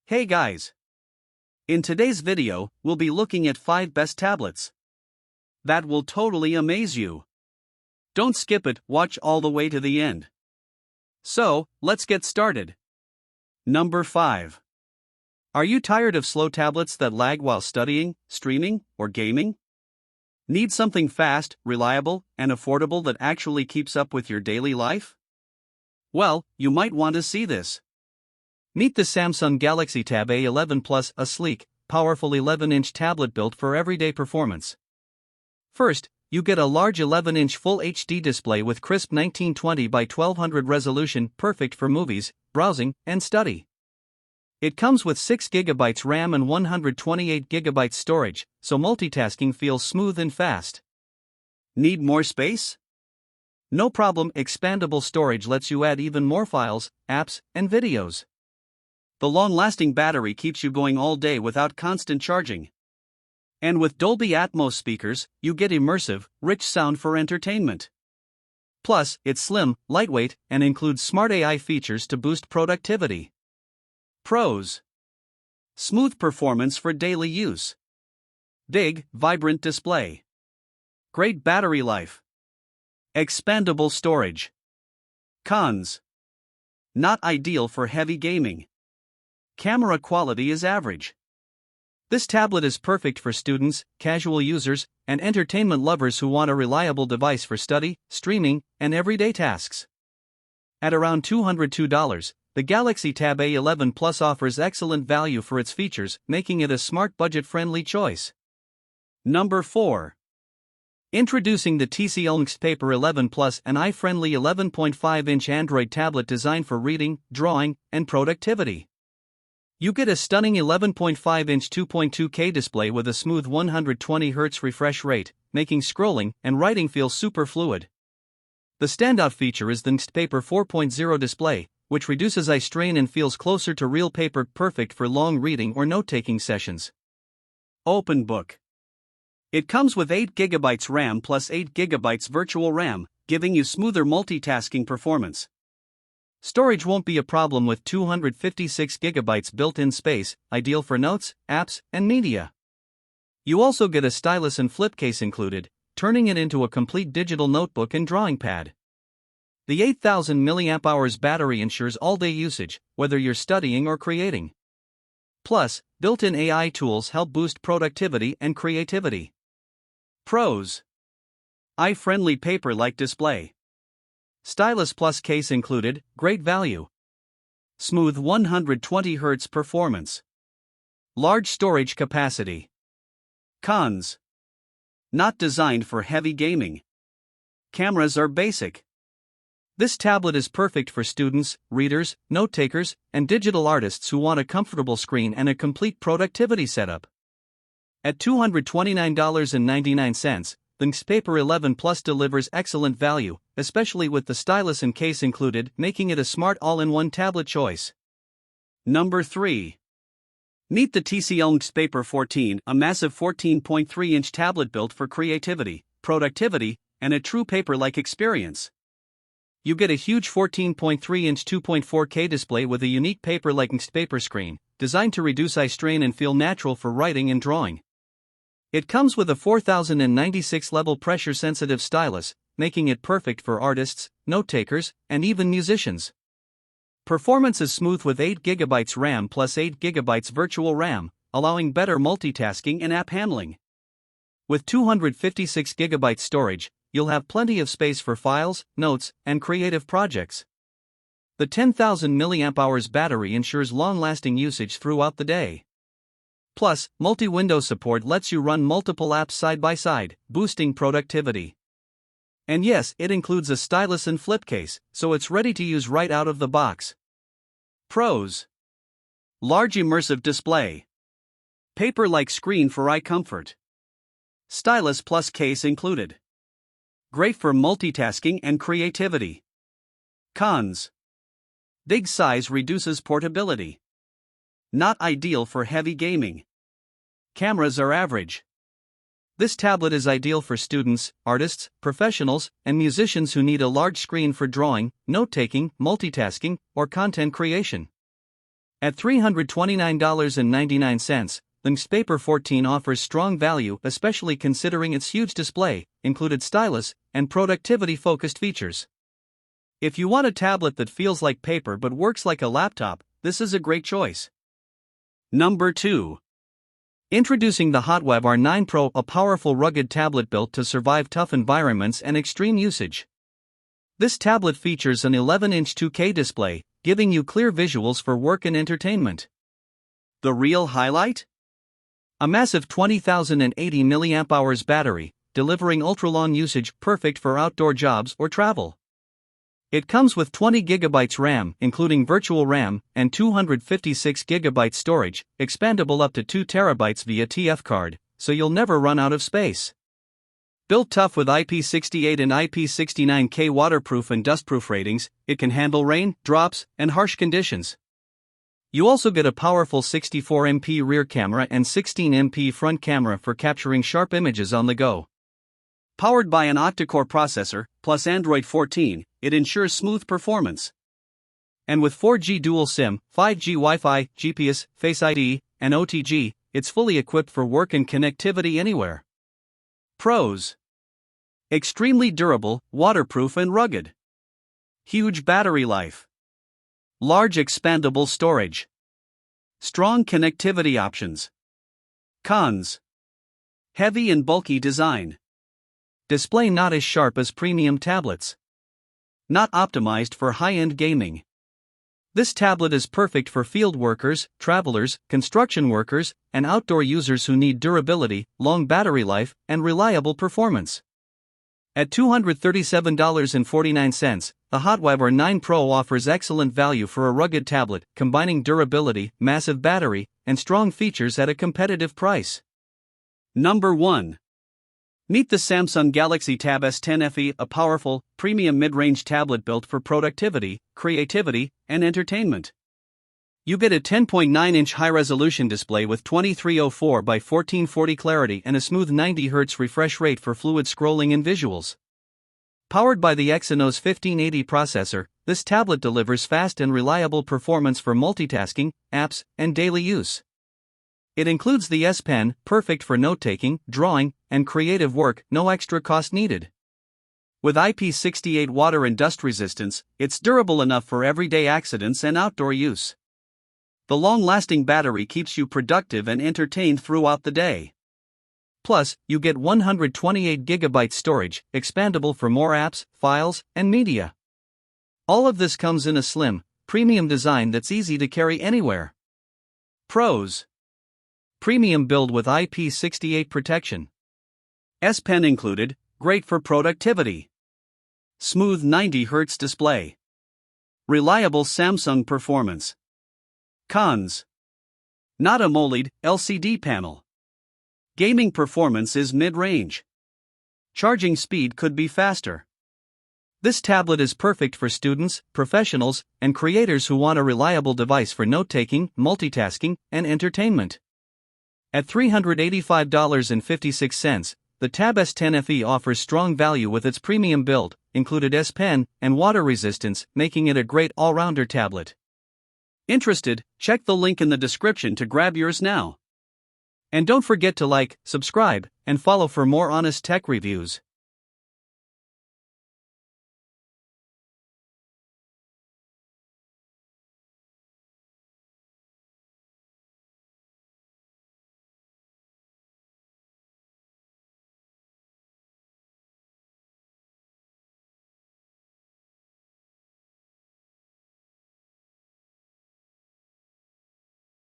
Hey guys! In today's video, we'll be looking at 5 best tablets that will totally amaze you. Don't skip it, watch all the way to the end. So, let's get started. Number 5. Are you tired of slow tablets that lag while studying, streaming, or gaming? Need something fast, reliable, and affordable that actually keeps up with your daily life? Well, you might want to see this. Meet the Samsung Galaxy Tab A11 Plus, a sleek, powerful 11-inch tablet built for everyday performance. First, you get a large 11-inch Full HD display with crisp 1920 by 1200 resolution, perfect for movies, browsing, and study. It comes with 6GB RAM and 128GB storage, so multitasking feels smooth and fast. Need more space? No problem, expandable storage lets you add even more files, apps, and videos. The long-lasting battery keeps you going all day without constant charging. And with Dolby Atmos speakers, you get immersive, rich sound for entertainment. Plus, it's slim, lightweight, and includes smart AI features to boost productivity. Pros: smooth performance for daily use. Big, vibrant display. Great battery life. Expandable storage. Cons: not ideal for heavy gaming. Camera quality is average. This tablet is perfect for students, casual users, and entertainment lovers who want a reliable device for study, streaming, and everyday tasks. At around $202, the Galaxy Tab A11 Plus offers excellent value for its features, making it a smart budget-friendly choice. Number 4. Introducing the TCL NXTPAPER 11 Plus, an eye-friendly 11.5-inch Android tablet designed for reading, drawing, and productivity. You get a stunning 11.5-inch 2.2K display with a smooth 120Hz refresh rate, making scrolling and writing feel super fluid. The standout feature is the NXTPAPER 4.0 display, which reduces eye strain and feels closer to real paper, perfect for long reading or note-taking sessions. Open Book. It comes with 8GB RAM plus 8GB virtual RAM, giving you smoother multitasking performance. Storage won't be a problem with 256GB built-in space, ideal for notes, apps, and media. You also get a stylus and flip case included, turning it into a complete digital notebook and drawing pad. The 8000 mAh battery ensures all-day usage, whether you're studying or creating. Plus, built-in AI tools help boost productivity and creativity. Pros: eye-friendly paper-like display. Stylus plus case included, great value. Smooth 120Hz performance. Large storage capacity. Cons: not designed for heavy gaming. Cameras are basic. This tablet is perfect for students, readers, note-takers, and digital artists who want a comfortable screen and a complete productivity setup. At $229.99, the NXTPAPER 11 Plus delivers excellent value, especially with the stylus and case included, making it a smart all-in-one tablet choice. Number 3. Meet the TCL NXTPAPER 14, a massive 14.3-inch tablet built for creativity, productivity, and a true paper-like experience. You get a huge 14.3-inch 2.4K display with a unique paper-like NXTPAPER screen, designed to reduce eye strain and feel natural for writing and drawing. It comes with a 4096 level pressure-sensitive stylus, making it perfect for artists, note-takers, and even musicians. Performance is smooth with 8GB RAM plus 8GB virtual RAM, allowing better multitasking and app handling. With 256GB storage, you'll have plenty of space for files, notes, and creative projects. The 10,000 mAh battery ensures long-lasting usage throughout the day. Plus, multi-window support lets you run multiple apps side by side, boosting productivity. And yes, it includes a stylus and flip case, so it's ready to use right out of the box. Pros: large immersive display. Paper-like screen for eye comfort. Stylus plus case included. Great for multitasking and creativity. Cons: big size reduces portability. Not ideal for heavy gaming. Cameras are average. This tablet is ideal for students, artists, professionals, and musicians who need a large screen for drawing, note-taking, multitasking, or content creation. At $329.99, the NXTPAPER 14 offers strong value, especially considering its huge display, included stylus, and productivity-focused features. If you want a tablet that feels like paper but works like a laptop, this is a great choice. Number 2. Introducing the HOTWAV R9 Pro, a powerful rugged tablet built to survive tough environments and extreme usage. This tablet features an 11-inch 2K display, giving you clear visuals for work and entertainment. The real highlight? A massive 20,080 mAh battery, delivering ultra-long usage perfect for outdoor jobs or travel. It comes with 20 GB RAM, including virtual RAM, and 256 GB storage, expandable up to 2 TB via TF card, so you'll never run out of space. Built tough with IP68 and IP69K waterproof and dustproof ratings, it can handle rain, drops, and harsh conditions. You also get a powerful 64MP rear camera and 16MP front camera for capturing sharp images on the go. Powered by an octa-core processor, plus Android 14, it ensures smooth performance. And with 4G dual SIM, 5G Wi-Fi, GPS, Face ID, and OTG, it's fully equipped for work and connectivity anywhere. Pros: extremely durable, waterproof and rugged. Huge battery life. Large expandable storage. Strong connectivity options. Cons: heavy and bulky design. Display not as sharp as premium tablets. Not optimized for high-end gaming. This tablet is perfect for field workers, travelers, construction workers, and outdoor users who need durability, long battery life, and reliable performance. At $237.49, the HOTWAV R9 Pro offers excellent value for a rugged tablet, combining durability, massive battery, and strong features at a competitive price. Number 1. Meet the Samsung Galaxy Tab S10 FE, a powerful, premium mid-range tablet built for productivity, creativity, and entertainment. You get a 10.9-inch high-resolution display with 2304 by 1440 clarity and a smooth 90 Hz refresh rate for fluid scrolling and visuals. Powered by the Exynos 1580 processor, this tablet delivers fast and reliable performance for multitasking, apps, and daily use. It includes the S Pen, perfect for note-taking, drawing, and creative work, no extra cost needed. With IP68 water and dust resistance, it's durable enough for everyday accidents and outdoor use. The long-lasting battery keeps you productive and entertained throughout the day. Plus, you get 128 GB storage, expandable for more apps, files, and media. All of this comes in a slim, premium design that's easy to carry anywhere. Pros: premium build with IP68 protection. S Pen included, great for productivity. Smooth 90 Hz display. Reliable Samsung performance. Cons: not AMOLED, LCD panel. Gaming performance is mid-range. Charging speed could be faster. This tablet is perfect for students, professionals, and creators who want a reliable device for note-taking, multitasking, and entertainment. At $385.56, the Tab S10 FE offers strong value with its premium build, included S Pen, and water resistance, making it a great all-rounder tablet. Interested? Check the link in the description to grab yours now. And don't forget to like, subscribe, and follow for more honest tech reviews.